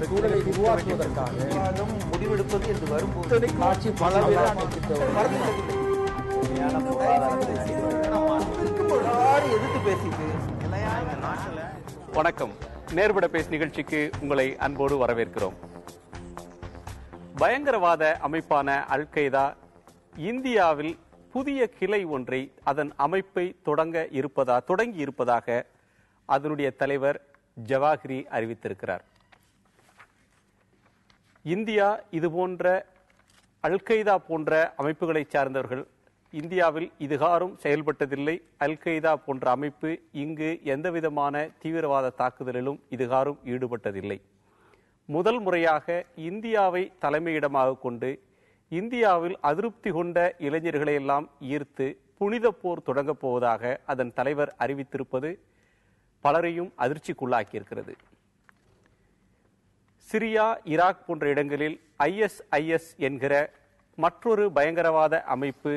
சூழலை உருவாக்குவதற்காக முடிவெடுப்பது என்று வரும்போது ஆட்சி எதிர்த்து பேசிட்டு. வணக்கம். நேர்பட பேசு நிகழ்ச்சிக்கு உங்களை அன்போடு வரவேற்கிறோம். பயங்கரவாத அமைப்பான அல்-கய்தா இந்தியாவில் புதிய கிளை ஒன்றை அதன் அமைப்பை தொடங்கி இருப்பதாக அதனுடைய தலைவர் ஜவாஹிரி அறிவித்திருக்கிறார். இந்தியா இதுபோன்ற அல்-கய்தா போன்ற அமைப்புகளை சார்ந்தவர்கள் இந்தியாவில் இதுகாரும் செயல்பட்டதில்லை. அல்-கய்தா போன்ற அமைப்பு இங்கு எந்தவிதமான தீவிரவாத தாக்குதலிலும் இதுகாரும் ஈடுபட்டதில்லை. முதல் முறையாக இந்தியாவை தலைமையிடமாக கொண்டு இந்தியாவில் அதிருப்தி கொண்ட இளைஞர்களை எல்லாம் ஈர்த்து புனித போர் தொடங்கப் போவதாக அதன் தலைவர் அறிவித்திருப்பது பலரையும் அதிர்ச்சிக்குள்ளாக்கியிருக்கிறது. சிரியா, ஈராக் போன்ற இடங்களில் ISIS என்கிற மற்றொரு பயங்கரவாத அமைப்பு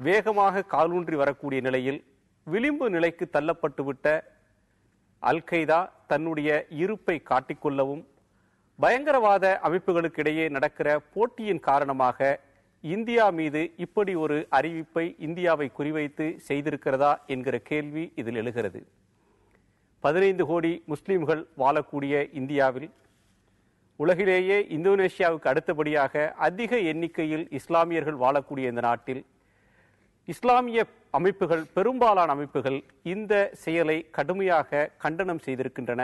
வேகமாக காலூன்றி வரக்கூடிய நிலையில் விளிம்பு நிலைக்கு தள்ளப்பட்டுவிட்ட அல்-கய்தா தன்னுடைய இருப்பை காட்டிக்கொள்ளவும் பயங்கரவாத அமைப்புகளுக்கு இடையே நடக்கிற போட்டியின் காரணமாக இந்தியா மீது இப்படி ஒரு அறிவிப்பை இந்தியாவை குறிவைத்து செய்திருக்கிறதா என்கிற கேள்வி இதில் எழுகிறது. 15 கோடி முஸ்லிம்கள் வாழக்கூடிய இந்தியாவில் உலகிலேயே இந்தோனேஷியாவுக்கு அடுத்தபடியாக அதிக எண்ணிக்கையில் இஸ்லாமியர்கள் வாழக்கூடிய இந்த நாட்டில் இஸ்லாமிய அமைப்புகள், பெரும்பாலான அமைப்புகள் இந்த செயலை கடுமையாக கண்டனம் செய்திருக்கின்றன.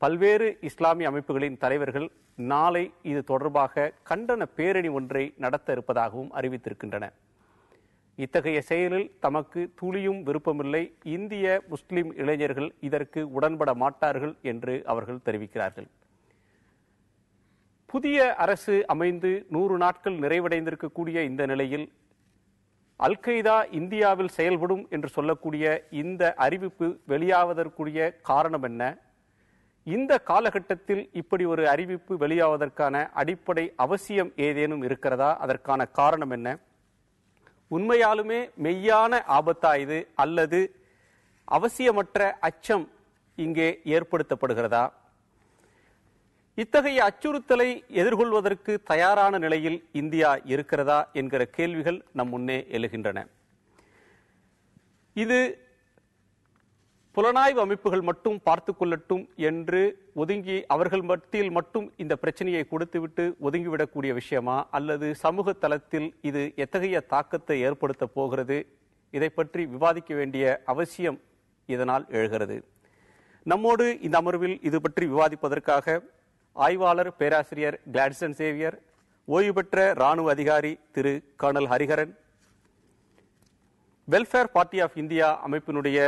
பல்வேறு இஸ்லாமிய அமைப்புகளின் தலைவர்கள் நாளை இது தொடர்பாக கண்டன பேரணி ஒன்றை நடத்த இருப்பதாகவும் அறிவித்திருக்கின்றன. இத்தகைய செயலில் தமக்கு துளியும் விருப்பமில்லை. இந்திய முஸ்லிம் இளைஞர்கள் இதற்கு உடன்பட மாட்டார்கள் என்று அவர்கள் தெரிவிக்கிறார்கள். புதிய அரசு அமைந்து 100 நாட்கள் நிறைவடைந்திருக்கக்கூடிய இந்த நிலையில் அல்-கய்தா இந்தியாவில் செயல்படும் என்று சொல்லக்கூடிய இந்த அறிவிப்பு வெளியாவதற்குரிய காரணம் என்ன? இந்த காலகட்டத்தில் இப்படி ஒரு அறிவிப்பு வெளியாவதற்கான அடிப்படை அவசியம் ஏதேனும் இருக்கிறதா? அதற்கான காரணம் என்ன? உண்மையாலுமே மெய்யான ஆபத்தா இது, அல்லது அவசியமற்ற அச்சம் இங்கே ஏற்படுத்தப்படுகிறதா? இத்தகைய அச்சுறுத்தலை எதிர்கொள்வதற்கு தயாரான நிலையில் இந்தியா இருக்கிறதா என்கிற கேள்விகள் நம் முன்னே எழுகின்றன. இது புலனாய்வு அமைப்புகள் மட்டும் பார்த்து கொள்ளட்டும் என்று ஒதுங்கி அவர்கள் மத்தியில் மட்டும் இந்த பிரச்சனையை கொடுத்துவிட்டு ஒதுங்கிவிடக்கூடிய விஷயமா, அல்லது சமூக தளத்தில் இது எத்தகைய தாக்கத்தை ஏற்படுத்த போகிறது? இதை பற்றி விவாதிக்க வேண்டிய அவசியம் இதனால் எழுகிறது. நம்மோடு இந்த அமர்வில் இது பற்றி விவாதிப்பதற்காக ஆய்வாளர் பேராசிரியர் கிளாட்சன் சேவியர், ஓய்வு பெற்ற இராணுவ அதிகாரி திரு colonel Hariharan, welfare party of India அமைப்பினுடைய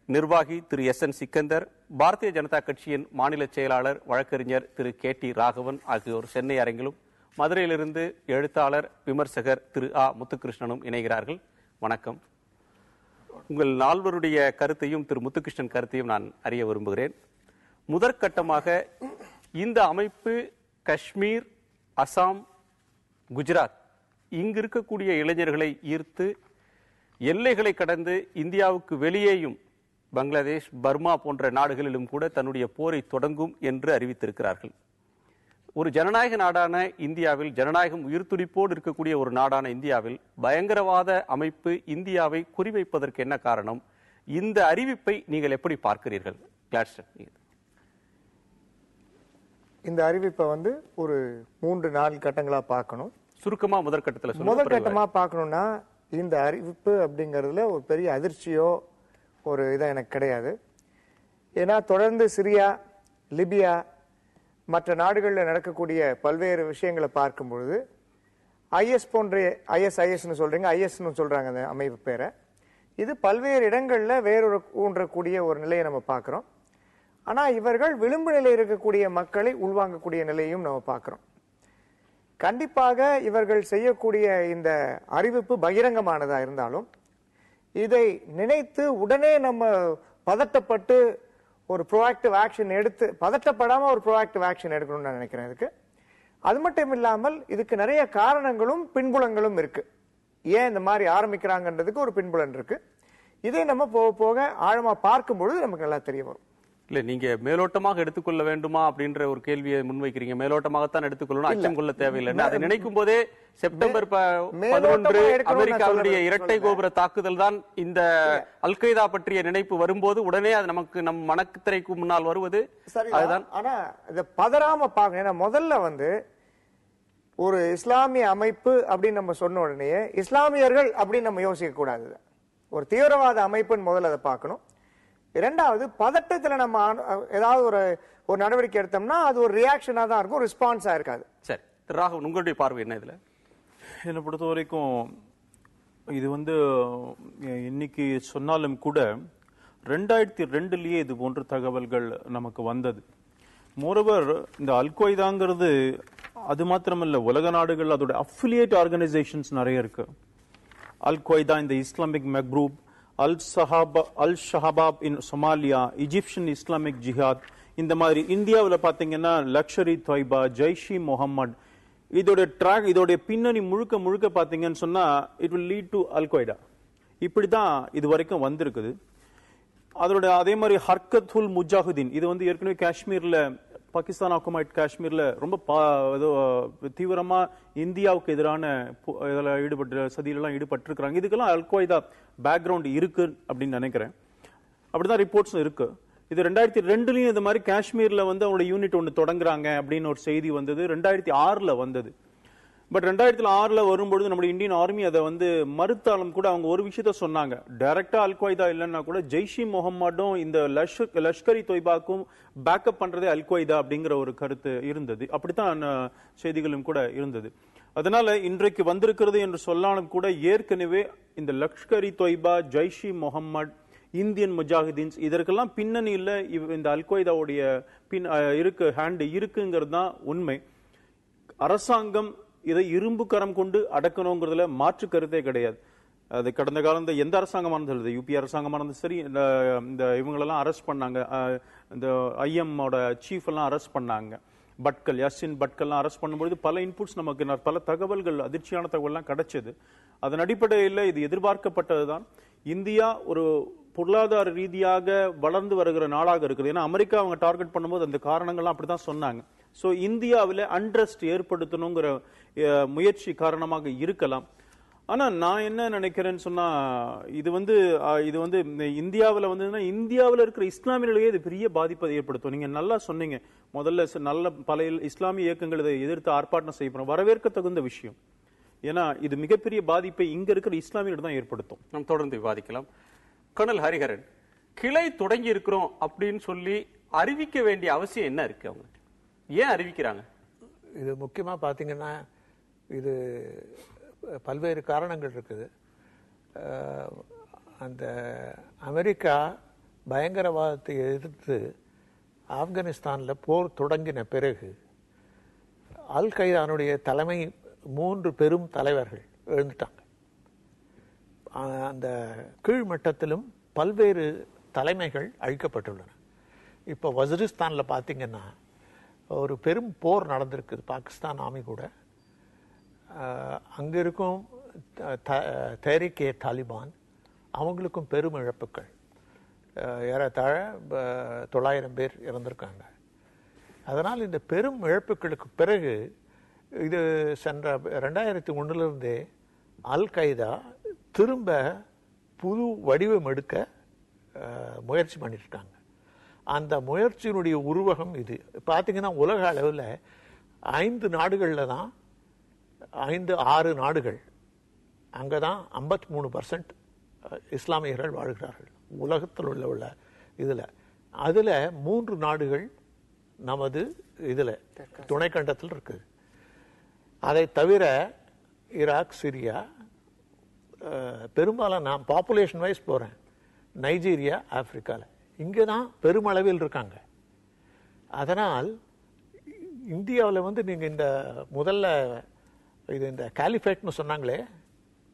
நிர்வாகி திரு SN சிக்கந்தர், பாரதிய ஜனதா கட்சியின் மாநில செயலாளர் வழக்கறிஞர் திரு KT ராகவன் ஆகியோர் சென்னை அரங்கிலும், மதுரையிலிருந்து எழுத்தாளர் விமர்சகர் திரு முத்துகிருஷ்ணனும் இணைகிறார்கள். வணக்கம். உங்கள் நால்வருடைய கருத்தையும் திரு முத்துகிருஷ்ணன் கருத்தையும் நான் அறிய விரும்புகிறேன். முதற்கட்டமாக இந்த அமைப்பு காஷ்மீர், அசாம், குஜராத் இங்கு இருக்கக்கூடிய இளைஞர்களை ஈர்த்து எல்லைகளை கடந்து இந்தியாவுக்கு வெளியேயும் பங்களாதேஷ், பர்மா போன்ற நாடுகளிலும் கூட தன்னுடைய போரை தொடங்கும் என்று அறிவித்திருக்கிறார்கள். ஒரு ஜனநாயக நாடான இந்தியாவில், ஜனநாயகம் உயிர்த்துடிப்போடு இருக்கக்கூடிய ஒரு நாடான இந்தியாவில் பயங்கரவாத அமைப்பு இந்தியாவை குறிவைப்பதற்கு என்ன காரணம்? இந்த அறிவிப்பை நீங்கள் எப்படி பார்க்கிறீர்கள்? இந்த அறிவிப்பை ஒரு 3-4 கட்டங்களா பார்க்கணும். சுருக்கமா முதற்கட்டமா பார்க்கணும்னா, இந்த அறிவிப்பு அப்படிங்கிறதுல ஒரு பெரிய அதிர்ச்சியோ ஒரு இதாக எனக்கு கிடையாது. ஏன்னா தொடர்ந்து சிரியா, லிபியா மற்ற நாடுகளில் நடக்கக்கூடிய பல்வேறு விஷயங்களை பார்க்கும் பொழுது IS போன்ற ISISன்னு சொல்றீங்க, ISன்னு சொல்றாங்க அந்த அமைப்பு பேரை. இது பல்வேறு இடங்கள்ல வேறொரு ஊன்றக்கூடிய ஒரு நிலையை நம்ம பார்க்கிறோம். ஆனா இவர்கள் விளிம்பு நிலை இருக்கக்கூடிய மக்களை உள்வாங்கக்கூடிய நிலையும் நம்ம பார்க்கிறோம். கண்டிப்பாக இவர்கள் செய்யக்கூடிய இந்த அறிவிப்பு பகிரங்கமானதா இருந்தாலும் இதை நினைத்து உடனே நம்ம பதட்டப்பட்டு ஒரு ப்ரோஆக்டிவ் ஆக்ஷன் எடுத்து, பதட்டப்படாம ஒரு ப்ரோஆக்டிவ் ஆக்ஷன் எடுக்கணும்னு நான் நினைக்கிறேன். இதுக்கு அது மட்டும் இல்லாமல் இதுக்கு நிறைய காரணங்களும் பின்புலங்களும் இருக்கு. ஏன் இந்த மாதிரி ஆரம்பிக்கிறாங்கன்றதுக்கு ஒரு பின்புலன் இருக்கு. இதை நம்ம போக போக ஆழமா பார்க்கும் பொழுது நமக்கு நல்லா தெரிய வரும். இல்ல நீங்க மேலோட்டமாக எடுத்துக்கொள்ள வேண்டுமா அப்படின்ற ஒரு கேள்வியை முன்வைக்கிறீங்க. மேலோட்டமாகத்தான் எடுத்துக்கொள்ளணும், அச்சம் கொள்ள தேவையில்லை. அதை நினைக்கும் போதே செப்டம்பர் 11 அமெரிக்காவுடைய இரட்டை கோபுர தாக்குதல் தான் இந்த அல் கொய்தா பற்றிய நினைப்பு வரும்போது உடனே அது நமக்கு நம் மனத்திரைக்கு முன்னால் வருவது அதுதான். ஆனா இதை பதறாம பாக்கணும். ஏன்னா முதல்ல ஒரு இஸ்லாமிய அமைப்பு அப்படின்னு நம்ம சொன்ன உடனே இஸ்லாமியர்கள் அப்படின்னு நம்ம யோசிக்க கூடாது. ஒரு தீவிரவாத அமைப்புன்னு முதல்ல அதை பார்க்கணும். இரண்டாவது, பதட்டத்துல நம்ம ஏதாவது ஒரு நடவடிக்கை எடுத்தோம்னா அது ஒரு ரியாக்ஷனா தான் இருக்கும், ரெஸ்பான்ஸா இருக்காது. சரி, ராகுல் உங்களுடைய பார்வை என்ன இதுல? என்னை பொறுத்த வரைக்கும் இது இன்னைக்கு சொன்னாலும் கூட 2002லயே இது போன்ற தகவல்கள் நமக்கு வந்தது. மோரோவர் இந்த அல் கொய்தாங்கிறது அது மாத்திரமல்ல, உலக நாடுகள் அதோட அஃபிலியேட் ஆர்கனைசேஷன்ஸ் நிறைய இருக்கு. அல் கொய்தா இந்த இஸ்லாமிக் மெக்ரூப், அல் ஷஹபாப் இன் சொமாலியா, இஜிப்சியன் இஸ்லாமிக் ஜிஹாத், இந்த மாதிரி இந்தியாவில் பாத்தீங்கன்னா லக்ஷர் இ தொய்பா, ஜெய்ஷ் இ முகமது, இதோட பின்னணி முழுக்க முழுக்க பாத்தீங்கன்னு சொன்னா it will lead to Al Qaeda. இப்படிதான் இது வரைக்கும் வந்திருக்குது. அதோட அதே மாதிரி ஹர்கத்துல் முஜாஹுதீன், இது ஏற்கனவே காஷ்மீர்ல, பாகிஸ்தான் ஆக்குமைட் காஷ்மீர்ல ரொம்ப தீவிரமா இந்தியாவுக்கு எதிரான சதியிலாம் ஈடுபட்டிருக்கிறாங்க. இதுக்கெல்லாம் அல் கொய்தா பேக்ரவுண்ட் இருக்கு அப்படின்னு நினைக்கிறேன். அப்படிதான் ரிப்போர்ட்ஸ் இருக்கு. இது 2002லயும் இந்த மாதிரி காஷ்மீர்ல அவங்களோட யூனிட் ஒன்று தொடங்குறாங்க அப்படின்னு ஒரு செய்தி வந்தது. 2006ல வந்தது. பட் 2006ல வரும்பொழுது நம்முடைய இந்தியன் ஆர்மி அதை மறுத்தாலும் கூட அவங்க ஒரு விஷயத்த சொன்னாங்க, டைரக்டா அல் கொய்தா இல்லைன்னா கூட ஜெய்ஷ் இ முகமதும் இந்த லஷ்கர் இ தொய்பாக்கும் பேக்கப் பண்றதே அல் கொய்தா அப்படிங்கிற ஒரு கருத்து இருந்தது. அப்படித்தான் செய்திகளும் கூட இருந்தது. அதனால இன்றைக்கு வந்திருக்கிறது என்று சொல்லாலும் கூட ஏற்கனவே இந்த லஷ்கர் இ தொய்பா, ஜெய்ஷ் இ முகமது, இந்தியன் முஜாஹிதீன்ஸ் இதற்கெல்லாம் பின்னணியில் இந்த அல் கொய்தாவுடைய ஹேண்ட் இருக்குங்கிறது தான் உண்மை. அரசாங்கம் இதை இரும்பு கரம் கொண்டு அடக்கணுங்கிறதுல மாற்று கருத்தே கிடையாது. அது கடந்த காலம் எந்த அரசாங்கமா இருந்தாலும், யூபி அரசாங்கமா இருந்தாலும் சரி, இந்த இவங்களெல்லாம் அரெஸ்ட் பண்ணாங்க, இந்த ஐஎம்மோட சீஃப் எல்லாம் அரெஸ்ட் பண்ணாங்க, பட்கல் யாசின் பட்கல்லாம் அரெஸ்ட் பண்ணும்போது பல இன்புட்ஸ் நமக்கு பல தகவல்கள், அதிர்ச்சியான தகவல்லாம் கிடைச்சது. அதன் அடிப்படையில் இது எதிர்பார்க்கப்பட்டதுதான். இந்தியா ஒரு பொருளாதார ரீதியாக வளர்ந்து வருகிற நாடாக இருக்குது. ஏன்னா அமெரிக்கா அவங்க டார்கெட் பண்ணும்போது அந்த காரணங்கள்லாம் அப்படிதான் சொன்னாங்க. சோ இந்தியாவில் அன்ட்ரஸ்ட் ஏற்படுத்தணுங்கிற முயற்சி காரணமாக இருக்கலாம். ஆனா நான் என்ன நினைக்கிறேன்னு சொன்னா, இது இந்தியாவில் இந்தியாவில் இருக்கிற இஸ்லாமியர்களே இது பெரிய பாதிப்பை ஏற்படுத்தும். நீங்க நல்லா சொன்னீங்க, முதல்ல நல்ல பல இஸ்லாமிய இயக்கங்கள் இதை எதிர்த்து ஆர்ப்பாட்டம் செய்யப்படும், வரவேற்க தகுந்த விஷயம். ஏன்னா இது மிகப்பெரிய பாதிப்பை இங்க இருக்கிற இஸ்லாமியர்கள் தான் ஏற்படுத்தும். நாம் தொடர்ந்து விவாதிக்கலாம். கர்னல் ஹரிஹரன், கிளை தொடங்கி இருக்கிறோம் அப்படின்னு சொல்லி அறிவிக்க வேண்டிய அவசியம் என்ன இருக்கு? அவங்க ஏன் அறிவிக்கிறாங்க? இது முக்கியமா பாத்தீங்கன்னா இது பல்வேறு காரணங்கள் இருக்குது. அந்த அமெரிக்கா பயங்கரவாதத்தை எதிர்த்து ஆப்கானிஸ்தான்ல போர் தொடங்கின பிறகு அல் கைதானுடைய தலைமை 3 பெரும் தலைவர்கள் எழுந்துட்டாங்க. அந்த கீழ்மட்டத்திலும் பல்வேறு தலைமைகள் அழிக்கப்பட்டுள்ளன. இப்போ வஜிரிஸ்தான்ல பாத்தீங்கன்னா ஒரு பெரும் போர் நடந்திருக்குது, பாகிஸ்தான் ஆர்மி கூட. அங்க இருக்கும் தாலிபான் அவங்களுக்கும் பெரும் இழப்புகள், ஏறத்தாழ 900 பேர் இறந்திருக்காங்க. அதனால் இந்த பெரும் இழப்புகளுக்கு பிறகு இது சென்ற 2001 அல் கைதா திரும்ப புது வடிவம் எடுக்க முயற்சி பண்ணிட்டு இருக்காங்க. அந்த முயற்சியினுடைய உருவகம் இது. பார்த்தீங்கன்னா உலக அளவில் 5 நாடுகள்ல தான் 5-6 நாடுகள் அங்கதான் 53% இஸ்லாமியர்கள் வாழ்கிறார்கள் உலகத்தில் உள்ள இதுல. அதுல 3 நாடுகள் நமது இதுல துணைக்கண்டத்தில் இருக்குது. அதை தவிர ஈராக், சிரியா, பெரும்பாலும் நான் பாப்புலேஷன் வைஸ் போறேன், நைஜீரியா, ஆப்பிரிக்கால இங்கதான் பெருமளவில் இருக்காங்க. அதனால் இந்தியாவில் நீங்க இந்த முதல்ல இது இந்த காலிஃபேட்னு சொன்னாங்களே,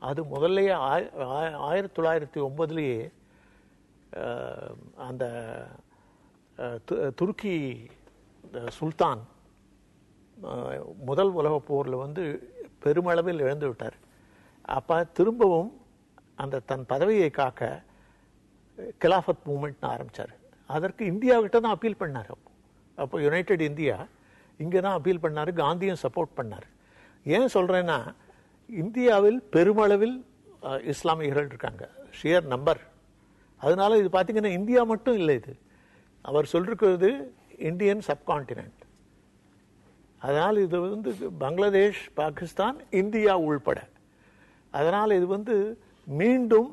அது முதல்லையே 1909 அந்த துருக்கி சுல்தான் முதல் உலக போர்ல பெருமளவில் இழந்து விட்டார். அப்ப திரும்பவும் அந்த தன் பதவியை காக்க கிலாஃபத் மூவ்மெண்ட் ஆரம்பிச்சாரு. அதற்கு இந்தியாவிட்ட தான் அப்பீல் பண்ணார். அப்போ யுனைடெட் இந்தியா இங்கே தான் அப்பீல் பண்ணார், காந்தியும் சப்போர்ட் பண்ணார். ஏன் சொல்கிறேன்னா, இந்தியாவில் பெருமளவில் இஸ்லாமியர்கள் இருக்காங்க, ஷியர் நம்பர். அதனால இது பார்த்தீங்கன்னா இந்தியா மட்டும் இல்லை, இது அவர் சொல்லிருக்கிறது இந்தியன் சப்கான்டினென்ட். அதனால் இது வந்து பங்களாதேஷ், பாகிஸ்தான், இந்தியா உள்பட. அதனால் இது மீண்டும்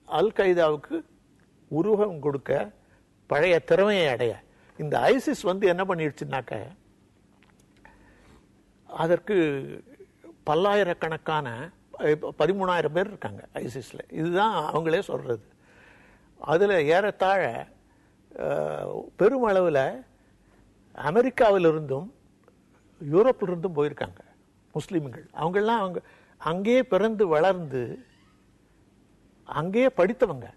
அல் கைதாவுக்கு உருவம் கொடுக்க, பழைய திறமையை அடைய இந்த ஐசிஸ் என்ன பண்ணிடுச்சுனாக்க, அதற்கு பல்லாயிரக்கணக்கான 13,000 பேர் இருக்காங்க ஐசிஸ்ல. இதுதான் அவங்களே சொல்றது. அதுல ஏறத்தாழ பெருமளவில் அமெரிக்காவிலிருந்தும் யூரோப்பிலிருந்தும் போயிருக்காங்க முஸ்லீம்கள். அவங்கெல்லாம் அங்கேயே பிறந்து வளர்ந்து அங்கேயே படித்தவங்க.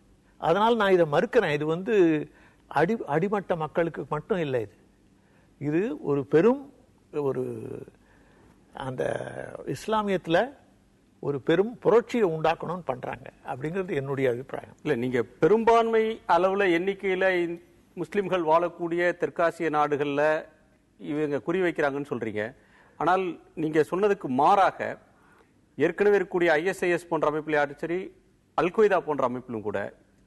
அதனால் நான் இதை மறுக்கிறேன். இது அடிமட்ட மக்களுக்கு மட்டும் இல்லை. இது ஒரு பெரும் அந்த இஸ்லாமியத்தில் ஒரு பெரும் புரட்சியை உண்டாக்கணும்னு பண்றாங்க அப்படிங்கிறது என்னுடைய அபிப்பிராயம். இல்ல, நீங்க பெரும்பான்மை அளவுல எண்ணிக்கையில முஸ்லிம்கள் வாழக்கூடிய தெற்காசிய நாடுகள்ல இவங்க குறி வைக்கிறாங்கன்னு சொல்றீங்க. ஆனால் நீங்க சொன்னதுக்கு மாறாக ஏற்கனவே இருக்கக்கூடிய ISIS போன்ற அமைப்பிலும் சரி, அல் கொய்தா போன்ற அமைப்பிலும் கூட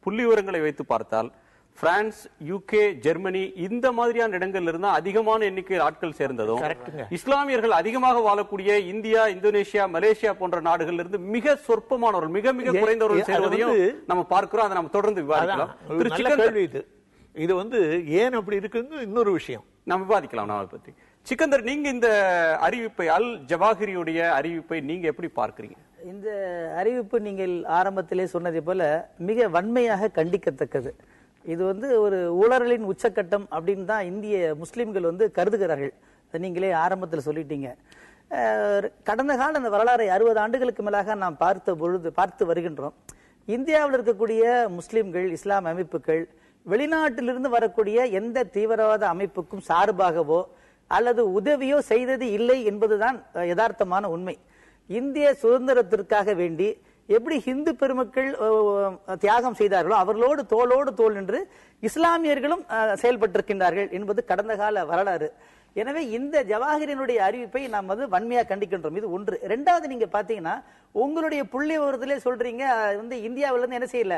புள்ளி விவரங்களை வைத்து பார்த்தால் பிரான்ஸ், UK, ஜெர்மனி இந்த மாதிரியான இடங்கள்ல இருந்தா அதிகமான எண்ணிக்கையில் ஆட்கள் சேர்ந்ததும், இஸ்லாமியர்கள் அதிகமாக வாழக்கூடிய இந்தியா, இந்தோனேஷியா, மலேசியா போன்ற நாடுகள்ல இருந்து மிக சொற்பமானவர்கள், மிக மிக குறைந்தவர்கள் சேர்வதையும் நம்ம பார்க்கிறோம். அதை நம்ம தொடர்ந்து விவாதிக்கலாம். இது ஏன் அப்படி இருக்குன்னு இன்னொரு விஷயம் நம்ம விவாதிக்கலாம். நான் பத்தி சிக்கந்தர், நீங்க இந்த அறிவிப்பை, அல் ஜவாஹிரியுடைய அறிவிப்பை நீங்க எப்படி பார்க்கிறீங்க? இந்த அறிவிப்பு நீங்கள் ஆரம்பத்திலே சொன்னதை போல மிக வன்மையாக கண்டிக்கத்தக்கது. இது ஒரு ஊழலின் உச்சக்கட்டம் அப்படின்னு தான் இந்திய முஸ்லிம்கள் கருதுகிறார்கள். நீங்களே ஆரம்பத்தில் சொல்லிட்டீங்க. கடந்த கால அந்த வரலாறை 60 ஆண்டுகளுக்கு மேலாக நாம் பார்த்து வருகின்றோம். இந்தியாவில் இருக்கக்கூடிய முஸ்லிம்கள், இஸ்லாம் அமைப்புகள் வெளிநாட்டிலிருந்து வரக்கூடிய எந்த தீவிரவாத அமைப்புக்கும் சார்பாகவோ அல்லது உதவியோ செய்தது இல்லை என்பதுதான் யதார்த்தமான உண்மை. இந்திய சுதந்திரத்திற்காக வேண்டி எப்படி இந்து பெருமக்கள் தியாகம் செய்தார்களோ அவர்களோடு தோளோடு தோள் நின்று இஸ்லாமியர்களும் செயல்பட்டிருக்கின்றார்கள் என்பது கடந்த கால வரலாறு. எனவே இந்த ஜவாஹிரினுடைய அறிவிப்பை நாம் வன்மையா கண்டிக்கின்றோம். இது ஒன்று. இரண்டாவது, நீங்க பாத்தீங்கன்னா உங்களுடைய புள்ளி விவரத்திலே சொல்றீங்க இந்தியாவில இருந்து என்ன செய்யல,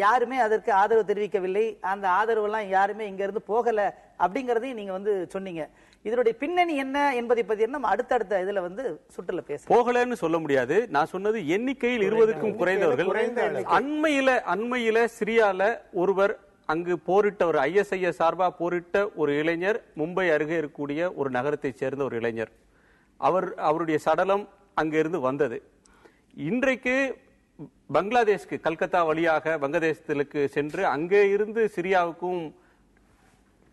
யாருமே அதற்கு ஆதரவு தெரிவிக்கவில்லை, அந்த ஆதரவு எல்லாம் யாருமே இங்க இருந்து போகல அப்படிங்கறதையும் நீங்க சொன்னீங்க. இதனுடைய பின்னணி என்ன என்பதை பத்தி நம்ம அடுத்தடுத்த இதுல சுற்றுல பேச போகலன்னு சொல்ல முடியாது. நான் சொன்னது எண்ணிக்கையில் 20க்கும் குறைந்தவர்கள். அண்மையில சிரியால ஒருவர் அங்கு போரிட்ட ஒரு ISIS சார்பா போரிட்ட ஒரு இளைஞர், மும்பை அருகே இருக்கக்கூடிய ஒரு நகரத்தை சேர்ந்த ஒரு இளைஞர், அவருடைய சடலம் அங்கிருந்து வந்தது. இன்றைக்கு பங்களாதேஷ்க்கு, கல்கத்தா வழியாக வங்கதேசத்திற்கு சென்று அங்கே இருந்து சிரியாவுக்கும்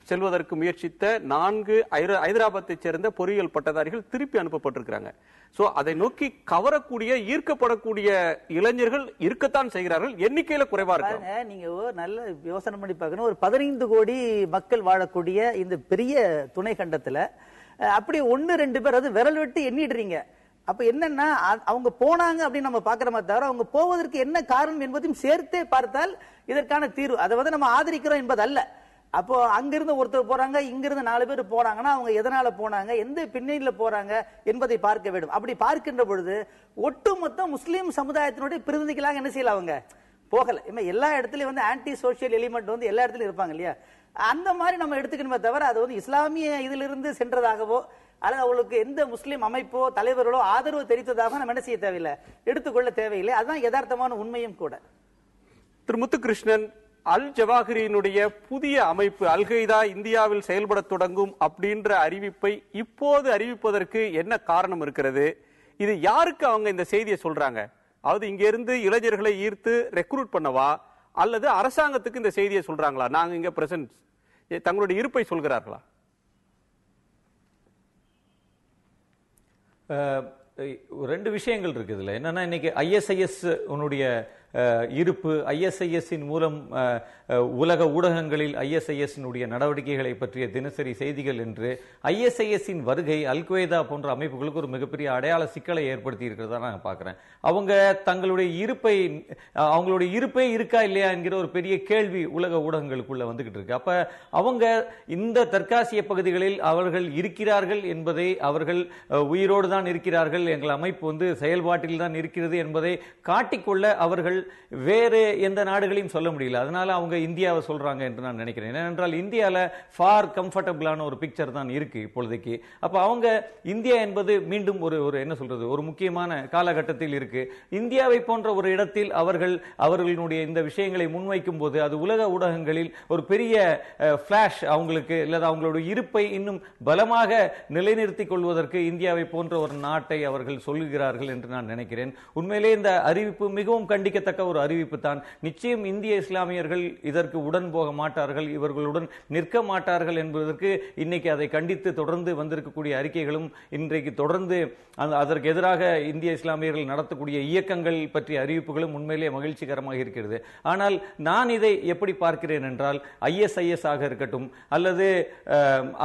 செல்வதற்கு முயற்சித்த 4 ஹைதராபாத்தை சேர்ந்த பொறியியல் பட்டதாரிகள் திருப்பி அனுப்பப்பட்டிருக்கிறாங்க. சோ அதை நோக்கி கவரக்கூடிய, ஈர்க்கப்படக்கூடிய இளைஞர்கள் இருக்கத்தான் செய்கிறார்கள். எண்ணிக்கையில குறைவா இருக்காங்க. நீங்க நல்ல யோசனை பண்ணி பார்க்கணும். ஒரு 15 கோடி மக்கள் வாழக்கூடிய இந்த பெரிய துணை கண்டத்துல அப்படி 1-2 பேர் விரல் விட்டு எண்ணிடுறீங்க. அப்ப என்னன்னா அவங்க போனாங்க அப்படின்னு நம்ம பாக்குறோமே தவிர அவங்க போவதற்கு என்ன காரணம் என்பதையும் சேர்த்தே பார்த்தால் இதற்கான தீர்வு அதை நம்ம ஆதரிக்கிறோம் என்பது அல்ல. அப்போ அங்கிருந்து ஒருத்தர் போறாங்க, இங்கிருந்து 4 பேர் போறாங்கன்னா அவங்க எதனால போனாங்க, எந்த பின்னணியில போறாங்க என்பதை பார்க்க வேண்டும். அப்படி பார்க்கின்ற பொழுது ஒட்டுமொத்த முஸ்லீம் சமுதாயத்தினுடைய பிரதிநிதிகளாக என்ன செய்யல, அவங்க போகல. எல்லா இடத்துலயும் ஆன்டி சோசியல் எலிமெண்ட் எல்லா இடத்துலயும் இருப்பாங்க இல்லையா, அந்த மாதிரி நம்ம எடுத்துக்கணுமே தவிர அது இஸ்லாமிய இதிலிருந்து சென்றதாகவோ அல்லது அவங்களுக்கு எந்த முஸ்லீம் அமைப்போ தலைவர்களோ ஆதரவு தெரிவித்ததாக நம்ம என்ன செய்ய தேவையில்லை, எடுத்துக்கொள்ள தேவையில்லை. அதுதான் யதார்த்தமான உண்மையும் கூட. திரு முத்துகிருஷ்ணன், அல் ஜவாஹிரியினுடைய புதிய அமைப்பு அல் கைதா இந்தியாவில் செயல்பட தொடங்கும் அப்படின்ற அறிவிப்பை இப்போது அறிவிப்பதற்கு என்ன காரணம் இருக்கிறது? இது யாருக்கு அவங்க இந்த செய்தியை சொல்றாங்க? அதாவது இங்க இருந்து இளைஞர்களை ஈர்த்து ரெக்ரூட் பண்ணவா அல்லது அரசாங்கத்துக்கு இந்த செய்தியை சொல்றாங்களா? நாங்க இங்க பிரசன்ட் தங்களுடைய இருப்பை சொல்கிறார்களா? ரெண்டு விஷயங்கள் இருக்குதுல. என்னன்னா இன்னைக்கு ISIS உன்னுடைய இருப்பு, ISIS-இன் மூலம் உலக ஊடகங்களில் ISIS-னுடைய நடவடிக்கைகளை பற்றிய தினசரி செய்திகள் என்று ISIS-இன் வருகை அல்-குவைதா போன்ற அமைப்புகளுக்கு ஒரு மிகப்பெரிய அடையாள சிக்கலை ஏற்படுத்தி இருக்கிறதா நான் பார்க்கிறேன். அவங்க தங்களுடைய அவங்களுடைய இருப்பே இருக்கா இல்லையா என்கிற ஒரு பெரிய கேள்வி உலக ஊடகங்களுக்குள்ள வந்துகிட்டு இருக்கு. அப்ப அவங்க இந்த தெற்காசிய பகுதிகளில் அவர்கள் இருக்கிறார்கள் என்பதை, அவர்கள் உயிரோடு தான் இருக்கிறார்கள், எங்கள் அமைப்பு செயல்பாட்டில் தான் இருக்கிறது என்பதை காட்டிக்கொள்ள அவர்கள் வேறு எந்த நாடுகளையும் சொல்ல முடியல. அதனால அவங்க இந்தியாவை சொல்றாங்க என்று நான் நினைக்கிறேன். ஏனென்றால் இந்தியால ஃபார் கம்ஃபர்டபுளான ஒரு பிக்சர் தான் இருக்கு இப்பொழுதைக்கு. அப்ப அவங்க இந்தியா என்பது மீண்டும் ஒரு என்ன சொல்றது, ஒரு முக்கியமான காலகட்டத்தில் இருக்கு. இந்தியாவை போன்ற ஒரு இடத்தில் அவர்களுடைய இந்த விஷயங்களை முன்வைக்கும் போது அது உலக ஊடகங்களில் ஒரு பெரிய பிளாஷ் அவங்களுக்கு, இல்லது அவங்களுடைய இருப்பை இன்னும் பலமாக நிலைநிறுத்திக் கொள்வதற்கு இந்தியாவை போன்ற ஒரு நாட்டை அவர்கள் சொல்லுகிறார்கள் என்று நான் நினைக்கிறேன். உண்மையிலே இந்த அறிவிப்பு மிகவும் கண்டிக்கத்தக்க ஒரு அறிவிப்பு தான். நிச்சயம் இந்திய இஸ்லாமியர்கள் இதற்கு உடன் போக மாட்டார்கள், இவர்களுடன் நிற்க மாட்டார்கள் என்பதற்கு இன்னைக்கு அதை கண்டித்து தொடர்ந்து வந்திருக்கக்கூடிய அறிக்கைகளும், இன்றைக்கு தொடர்ந்து அதற்கு எதிராக இந்திய இஸ்லாமியர்கள் நடத்தக்கூடிய இயக்கங்கள் பற்றிய அறிவிப்புகளும் உண்மையிலே மகிழ்ச்சிகரமாக இருக்கிறது. ஆனால் நான் இதை எப்படி பார்க்கிறேன் என்றால், ISIS ஆக இருக்கட்டும், அல்லது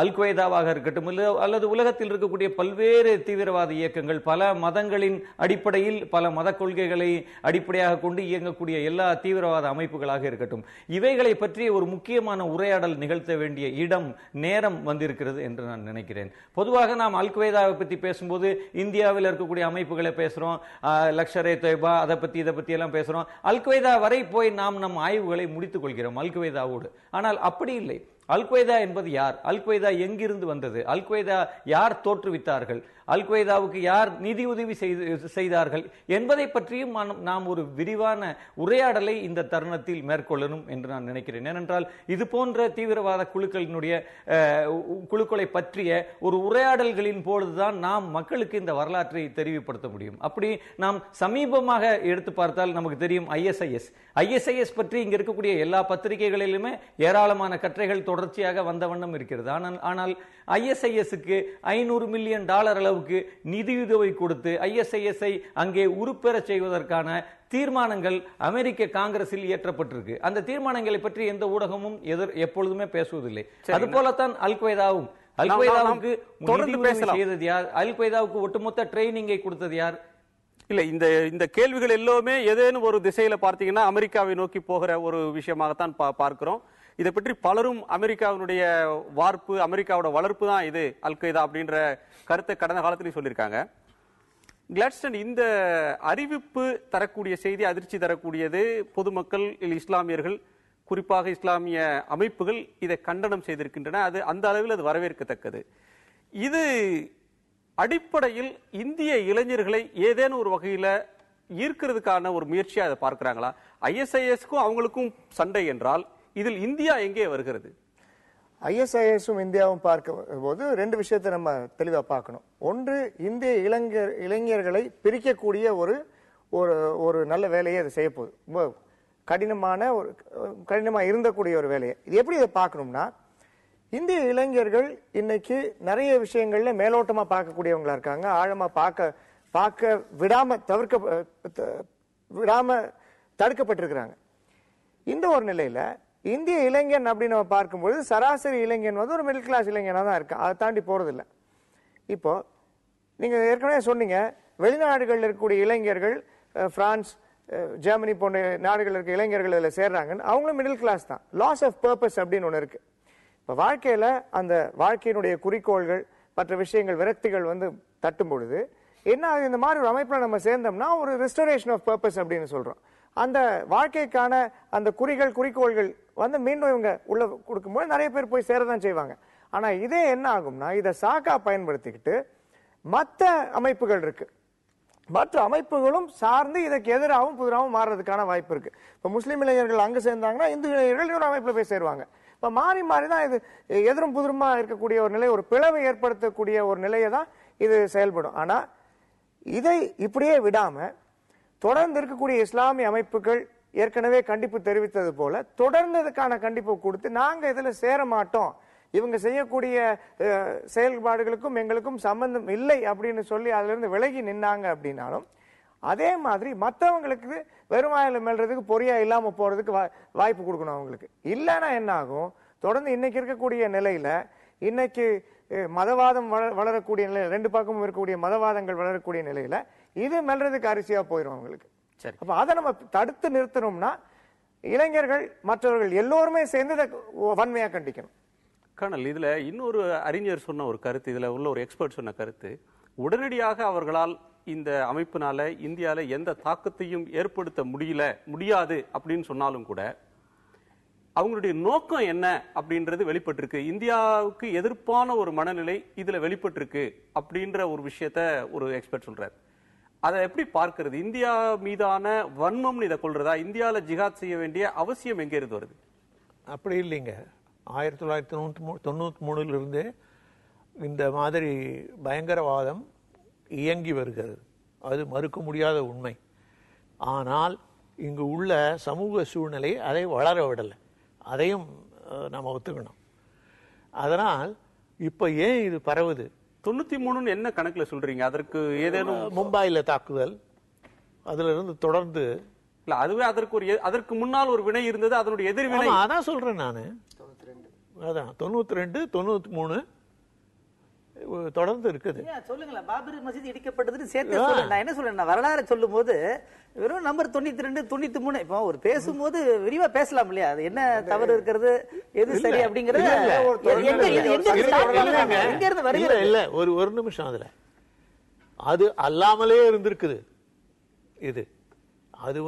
அல்-குவைதாவாக இருக்கட்டும், அல்லது உலகத்தில் இருக்கக்கூடிய பல்வேறு தீவிரவாத இயக்கங்கள், பல மதங்களின் அடிப்படையில், பல மத கொள்கைகளை அடிப்படையாக கொண்டு இயங்கக்கூடிய எல்லா தீவிரவாத அமைப்புகளாக இருக்கட்டும், இவைகளை பற்றி ஒரு முக்கியமான உரையாடல் நிகழ்த்த வேண்டிய இடம், நேரம் வந்திருக்கிறது என்று நான் நினைக்கிறேன். பொதுவாக நாம் அல்-குவைதாவை பற்றி பேசும்போது இந்தியாவில் இருக்கக்கூடிய அமைப்புகளை பேசுறோம், லஷ்கர்-ஏ தொய்பா, அதை பத்தி இதை பத்தி எல்லாம் பேசுறோம். அல்-குவைதா வரை போய் நாம் நம் ஆய்வுகளை முடித்துக் கொள்கிறோம் அல்-குவைதாவோடு. ஆனால் அப்படி இல்லை. அல்-குவைதா என்பது யார்? அல்-குவைதா எங்கிருந்து வந்தது? அல்-குவைதா யார் தோற்றுவித்தார்கள்? அல்-குவைதாவுக்கு யார் நிதி உதவி செய்தார்கள் என்பதை பற்றியும் நாம் ஒரு விரிவான உரையாடலை இந்த தருணத்தில் மேற்கொள்ளணும் என்று நான் நினைக்கிறேன். ஏனென்றால் இது போன்ற தீவிரவாத குழுக்களை பற்றிய ஒரு உரையாடல்களின் பொழுதுதான் நாம் மக்களுக்கு இந்த வரலாற்றை தெரிவிப்படுத்த முடியும். அப்படி நாம் சமீபமாக எடுத்து பார்த்தால் நமக்கு தெரியும் ISIS பற்றி இங்க இருக்கக்கூடிய எல்லா பத்திரிகைகளிலுமே ஏராளமான கட்டுரைகள் தொடர்ச்சியாக வந்த வண்ணம் இருக்கிறது. ஆனால் ISIS-க்கு $500 மில்லியன் அளவுக்கு நிதியுதவி கொடுத்து ISIS-ஐ அங்கே உருப்பெற செய்வதற்கான தீர்மானங்கள் அமெரிக்க காங்கிரஸில் இயற்றப்பட்டிருக்கு. அந்த தீர்மானங்களை பற்றி எந்த ஊடகமும் எப்பொழுதுமே பேசுவதில்லை. அது போலத்தான் அல்-குவைதாவும். அல்-குவைதாவுக்கு செய்தது யார்? அல்-குவைதாவுக்கு ஒட்டுமொத்த ட்ரைனிங்கை கொடுத்தது யார்? இல்ல, இந்த கேள்விகள் எல்லாமே ஏதேனும் ஒரு திசையில பார்த்தீங்கன்னா அமெரிக்காவை நோக்கி போகிற ஒரு விஷயமாகத்தான் பார்க்கிறோம். இதை பற்றி பலரும் அமெரிக்காவினுடைய வார்ப்பு, அமெரிக்காவோட வளர்ப்பு தான் இது அல்-குவைதா அப்படின்ற கருத்தை கடந்த காலத்திலையும் சொல்லியிருக்காங்க. கிளாட்ஸ்டன் இந்த அறிவிப்பு தரக்கூடிய செய்தி அதிர்ச்சி தரக்கூடியது. பொதுமக்கள், இஸ்லாமியர்கள், குறிப்பாக இஸ்லாமிய அமைப்புகள் இதை கண்டனம் செய்திருக்கின்றன. அது அந்த அளவில் அது வரவேற்கத்தக்கது. இது அடிப்படையில் இந்திய இளைஞர்களை ஏதேனும் ஒரு வகையில ஈர்க்கிறதுக்கான ஒரு முயற்சியா அதை பார்க்கிறாங்களா? ISIS-க்கும் அவங்களுக்கும் சண்டை என்றால் இதில் இந்தியா எங்கே வருகிறது? ISIS-உம் இந்தியாவும் பார்க்கும் போது ரெண்டு விஷயத்தை நம்ம தெளிவா பார்க்கணும். ஒன்று, இந்திய இளைஞர்களை பிரிக்கக்கூடிய ஒரு நல்ல வேலையை அதை செய்ய போகுது. கடினமா இருந்தக்கூடிய ஒரு வேலையை. இது எப்படி இதை பார்க்கணும்னா, இந்திய இளைஞர்கள் இன்னைக்கு நிறைய விஷயங்கள்ல மேலோட்டமா பார்க்கக்கூடியவங்களா இருக்காங்க. ஆழமா பார்க்க விடாம தடுக்கப்பட்டிருக்கிறாங்க. இந்த ஒரு நிலையில இந்திய இளைஞன் அப்படின்னு நம்ம பார்க்கும்போது சராசரி இளைஞன் ஒரு மிடில் கிளாஸ் இளைஞனா தான் இருக்கு. அதை தாண்டி போறது இல்லை. இப்போ நீங்க ஏற்கனவே சொன்னீங்க, வெளிநாடுகளில் இருக்கக்கூடிய இளைஞர்கள், பிரான்ஸ், ஜெர்மனி போன்ற நாடுகள் இருக்க இளைஞர்கள் இதில் சேர்றாங்கன்னு, அவங்களும் மிடில் கிளாஸ் தான். லாஸ் ஆஃப் பர்பஸ் அப்படின்னு ஒன்று இருக்கு. இப்போ வாழ்க்கையில அந்த வாழ்க்கையினுடைய குறிக்கோள்கள், மற்ற விஷயங்கள், விரக்திகள் தட்டும் பொழுது என்ன ஆகுது, இந்த மாதிரி ஒரு அமைப்புல நம்ம சேர்ந்தோம்னா ஒரு ரெஸ்டோரேஷன் ஆஃப் பர்பஸ் அப்படின்னு சொல்றோம். அந்த வாழ்க்கைக்கான அந்த குறிக்கோள்கள் மீண்டும் இவங்க உள்ள கொடுக்கும்போது நிறைய பேர் போய் சேரதான் செய்வாங்க. ஆனா இதே என்ன ஆகும்னா, இதை சாக்கா பயன்படுத்திக்கிட்டு மற்ற அமைப்புகள் இருக்கு, மற்ற அமைப்புகளும் சார்ந்து இதற்கு எதிராகவும் புதிராகவும் மாறுறதுக்கான வாய்ப்பு இருக்கு. இப்ப முஸ்லீம் இளைஞர்கள் அங்க சேர்ந்தாங்கன்னா இந்து இளைஞர்கள் இன்னொரு அமைப்புல போய் சேருவாங்க. இப்ப மாறி மாறிதான் இது எதிரும் புதிருமா இருக்கக்கூடிய ஒரு நிலை, ஒரு பிளவை ஏற்படுத்தக்கூடிய ஒரு நிலையை தான் இது செயல்படும். ஆனா இதை இப்படியே விடாம தொடர்ந்து இருக்கக்கூடிய இஸ்லாமிய அமைப்புகள் ஏற்கனவே கண்டிப்பு தெரிவித்தது போல தொடர்ந்ததுக்கான கண்டிப்பு கொடுத்து, நாங்க இதுல சேர மாட்டோம், இவங்க செய்யக்கூடிய செயல்பாடுகளுக்கும் எங்களுக்கும் சம்பந்தம் இல்லை அப்படின்னு சொல்லி அதுல இருந்து விலகி நின்னாங்க அப்படின்னாலும் அதே மாதிரி மற்றவங்களுக்கு வெறுமாயில மெல்றதுக்கு பொறியா இல்லாம போறதுக்கு வாய்ப்பு கொடுக்கணும் அவங்களுக்கு. இல்லைன்னா என்ன ஆகும், தொடர்ந்து இன்னைக்கு இருக்கக்கூடிய நிலையில இன்னைக்கு மதவாதம் வளரக்கூடிய நிலையில, ரெண்டு பக்கமும் இருக்கக்கூடிய மதவாதங்கள் வளரக்கூடிய நிலையில இது மெல்றதுக்கு அரிசியா போயிடும் அவங்களுக்கு. அப்ப அதை நம்ம தடுத்து நிறுத்தணும்னா இளைஞர்கள் மற்றவர்கள் எல்லோருமே சேர்ந்து வன்மையா கண்டிக்கணும். கர்னல், இதுல இன்னொரு அறிஞர் சொன்ன ஒரு கருத்து, இதுல உள்ள ஒரு எக்ஸ்பர்ட் சொன்ன கருத்து, உடனடியாக அவர்களால் இந்த அமைப்பினால இந்தியால எந்த தாக்கத்தையும் ஏற்படுத்த முடியாது அப்படின்னு சொன்னாலும் கூட அவங்களுடைய நோக்கம் என்ன அப்படின்றது வெளிப்பட்டிருக்கு. இந்தியாவுக்கு எதிர்ப்பான ஒரு மனநிலை இதுல வெளிப்பட்டிருக்கு அப்படின்ற ஒரு விஷயத்த ஒரு எக்ஸ்பர்ட் சொல்றாரு. அதை எப்படி பார்க்கிறது? இந்தியா மீதான வன்மம் இதை கொள்றதா? இந்தியாவில் ஜிஹாத் செய்ய வேண்டிய அவசியம் எங்கே இருந்து வருது? அப்படி இல்லைங்க. 1993 இந்த மாதிரி பயங்கரவாதம் இயங்கி வருகிறது. அது மறுக்க முடியாத உண்மை. ஆனால் இங்கு உள்ள சமூக சூழ்நிலை அதை வளர விடலை. அதையும் நம்ம ஒத்துக்கணும். அதனால் இப்ப ஏன் இது பரவுது? 93 என்ன கணக்குல சொல்றீங்க? அதற்கு ஏதேனும் மும்பாயில தாக்குதல், அதுல இருந்து தொடர்ந்து இல்ல, அதுவே அதற்கு முன்னால் ஒரு வினை இருந்தது, அதனுடைய எதிர்வினை. அதான் சொல்றேன் நானு. அதான் 92, 93 தொடர்ந்து இருக்குது. சொல்லுங்களேன், பாபரி மசீத் இடிக்கப்பட்டதுன்னு சேர்த்து சொல்லுங்க. நான் என்ன சொல்றேன், வரலாறு சொல்லும் போது வெறும் நம்பர் 92, 93 இப்போ ஒரு பேசும்போது விரிவா பேசலாம் இல்லையா? அது என்ன தவறு இருக்கிறது, எது சரி அப்படிங்கறது எங்க இருந்து வருகிறது? இல்ல, ஒரு நிமிஷம். அதுல அது அல்லாமலே இருந்திருக்குது. இது அது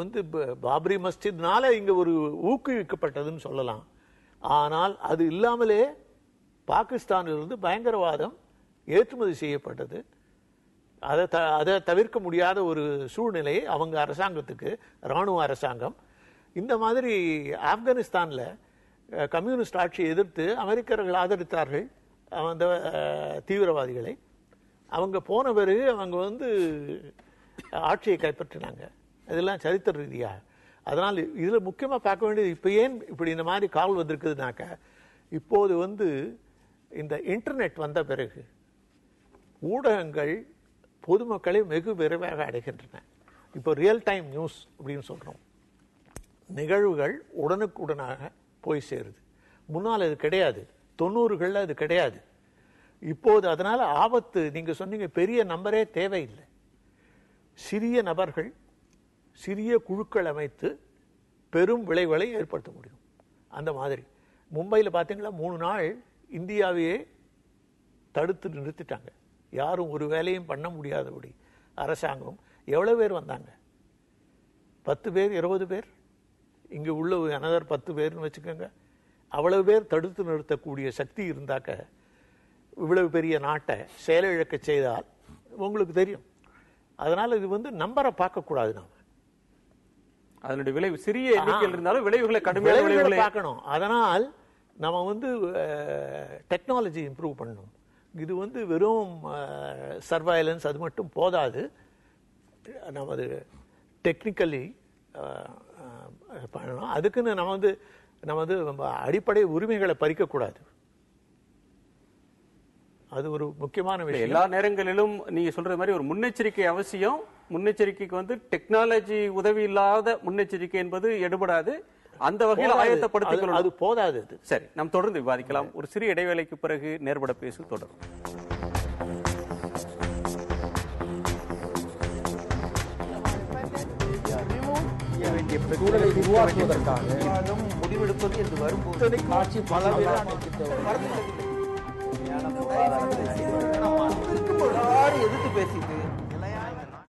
பாபரி மஸ்ஜித்னால இங்க ஒரு ஊக்குவிக்கப்பட்டதுன்னு சொல்லலாம். ஆனால் அது இல்லாமலே பாகிஸ்தானிலிருந்து பயங்கரவாதம் ஏற்றுமதி செய்யப்பட்டது. அதை தவிர்க்க முடியாத ஒரு சூழ்நிலையை அவங்க அரசாங்கத்துக்கு, இராணுவ அரசாங்கம் இந்த மாதிரி ஆப்கானிஸ்தான்ல கம்யூனிஸ்ட் ஆட்சியை எதிர்த்து அமெரிக்கர்கள் ஆதரித்தார்கள் அந்த தீவிரவாதிகளை. அவங்க போன பிறகு அவங்க ஆட்சியை கைப்பற்றினாங்க. இதெல்லாம் சரித்திர ரீதியாக. அதனால் இதுல முக்கியமா பார்க்க வேண்டியது, இப்ப ஏன் இப்படி இந்த மாதிரி கால் வந்திருக்குதுனாக்க, இப்போது இந்த இன்டர்நெட் வந்த பிறகு ஊடகங்கள் பொதுமக்களை வெகு விரைவாக அடைகின்றன. இப்போ ரியல் டைம் நியூஸ் அப்படின்னு சொல்றோம். நிகழ்வுகள் உடனுக்குடனாக போய் சேருது. முன்னால் அது கிடையாது. 90களில் அது கிடையாது. இப்போது அதனால ஆபத்து, நீங்க சொன்னீங்க பெரிய நம்பரே தேவையில்லை. சிறிய நபர்கள் சிறிய குழுக்கள் அமைத்து பெரும் விளைவுகளை ஏற்படுத்த முடியும். அந்த மாதிரி மும்பையில் பார்த்தீங்களா, 3 நாள் இந்தியாவையே தடுத்து நிறுத்திட்டாங்க. யாரும் ஒரு வேலையும் பண்ண முடியாதபடி அரசாங்கம். எவ்வளவு பேர் வந்தாங்க? 10 பேர், 20 பேர். இங்க உள்ள அனதர் 10 பேர்னு வச்சுக்கோங்க. அவ்வளவு பேர் தடுத்து நிறுத்தக்கூடிய சக்தி இருந்தாக்க இவ்வளவு பெரிய நாட்டை செயலிழக்க செய்தால் உங்களுக்கு தெரியும். அதனால இது நம்பரை பார்க்க கூடாது. நாம அதனுடைய விளைவு சிறிய எண்ணிக்கையில் இருந்தாலும் விளைவுகளை கடுமையான விளைவுகளை பார்க்கணும். அதனால் நம்ம டெக்னாலஜி இம்ப்ரூவ் பண்ணணும். இது வெறும் சர்வைலன்ஸ் அது மட்டும் போதாது. நம்ம டெக்னிக்கலி பண்ணணும். அதுக்குன்னு நம்ம அடிப்படை உரிமைகளை பறிக்கக்கூடாது. அது ஒரு முக்கியமான விஷயம். எல்லா நேரங்களிலும் நீங்க சொல்ற மாதிரி ஒரு முன்னெச்சரிக்கை அவசியம். முன்னெச்சரிக்கைக்கு டெக்னாலஜி உதவி இல்லாத முன்னெச்சரிக்கை என்பது எடுபடாது. அந்த வகையில் ஆயத்தப்படுத்திக் அது போதாது. சரி, நாம் தொடர்ந்து விவாதிக்கலாம். ஒரு சிறிய இடைவேளைக்கு பிறகு நேர்பட பேசு தொடரும். சூழலை உருவாக்குவதற்காக முடிவெடுப்பது என்று வரும்போது ஆட்சி பல எதிர்த்து பேசிட்டு